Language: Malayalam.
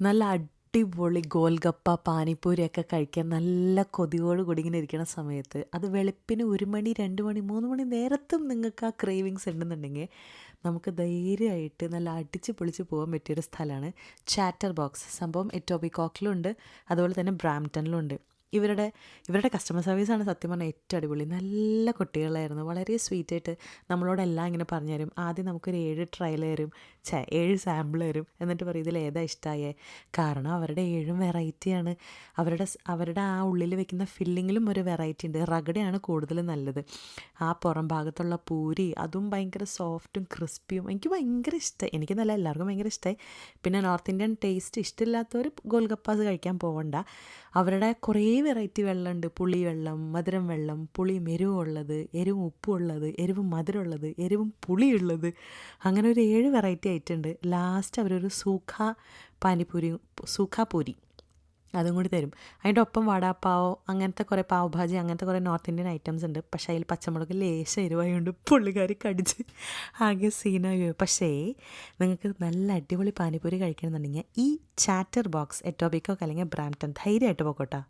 നല്ല അടിപൊളി ഗോൽഗപ്പ, പാനിപ്പൂരിയൊക്കെ കഴിക്കാൻ നല്ല കൊതിയോട് കൂടി ഇങ്ങനെ ഇരിക്കണ സമയത്ത് അത് വെളുപ്പിന് 1 മണി, 2 മണി, 3 മണി നേരത്തും നിങ്ങൾക്ക് ആ ക്രേവിങ്സ് ഉണ്ടെന്നുണ്ടെങ്കിൽ നമുക്ക് ധൈര്യമായിട്ട് നല്ല അടിച്ച് പൊളിച്ച് പോകാൻ പറ്റിയൊരു സ്ഥലമാണ് ചാറ്റർ ബോക്സ്. സംഭവം എറ്റോബിക്കോക്കിലും ഉണ്ട്, അതുപോലെ തന്നെ ബ്രാംപ്ടണിലും ഉണ്ട്. ഇവരുടെ ഇവരുടെ കസ്റ്റമർ സർവീസാണ് സത്യം പറഞ്ഞാൽ ഏറ്റവും അടിപൊളി. നല്ല കുട്ടികളായിരുന്നു, വളരെ സ്വീറ്റായിട്ട് നമ്മളോടെല്ലാം ഇങ്ങനെ പറഞ്ഞു തരും. ആദ്യം നമുക്കൊരു 7 ട്രയൽ തരും, 7 സാമ്പിൾ തരും. എന്നിട്ട് പറയും ഇതിൽ ഏതാ ഇഷ്ടമായേ. കാരണം അവരുടെ 7 വെറൈറ്റിയാണ്. അവരുടെ ആ ഉള്ളിൽ വെക്കുന്ന ഫില്ലിങ്ങിലും ഒരു വെറൈറ്റി ഉണ്ട്. റഗഡയാണ് കൂടുതൽ നല്ലത്. ആ പുറം ഭാഗത്തുള്ള പൂരി അതും ഭയങ്കര സോഫ്റ്റും ക്രിസ്പിയും എനിക്ക് ഭയങ്കര ഇഷ്ടമായി. എനിക്ക് നല്ല എല്ലാവർക്കും ഭയങ്കര ഇഷ്ടമായി. പിന്നെ നോർത്ത് ഇന്ത്യൻ ടേസ്റ്റ് ഇഷ്ടമില്ലാത്തവർ ഗോൽഗപ്പാസ് കഴിക്കാൻ പോകണ്ട. അവരുടെ കുറേ വെറൈറ്റി വെള്ളമുണ്ട്. പുളി വെള്ളം, മധുരം വെള്ളം, പുളിയും എരിവും ഉള്ളത്, എരിവും ഉപ്പും ഉള്ളത്, എരിവും മധുരം ഉള്ളത്, എരിവും പുളിയുള്ളത്, അങ്ങനെ ഒരു 7 വെറൈറ്റി ആയിട്ടുണ്ട്. ലാസ്റ്റ് അവരൊരു സൂഖ പൂരി അതും കൂടി തരും. അതിൻ്റെ ഒപ്പം വടാപ്പാവോ അങ്ങനത്തെ കുറേ പാവ് ഭാജി അങ്ങനത്തെ കുറേ നോർത്ത് ഇന്ത്യൻ ഐറ്റംസ് ഉണ്ട്. പക്ഷേ അതിൽ പച്ചമുളക് ലേശം എരിവായതുകൊണ്ട് പുള്ളിക്കാരി കടിച്ച് ആകെ സീനായി പോയി. പക്ഷേ നിങ്ങൾക്ക് നല്ല അടിപൊളി പാനിപ്പൂരി കഴിക്കണമെന്നുണ്ടെങ്കിൽ ഈ ചാറ്റർ ബോക്സ് എറ്റോബിക്കോ അല്ലെങ്കിൽ ബ്രാംപ്ടൺ ധൈര്യമായിട്ട് പോക്കോട്ടാ.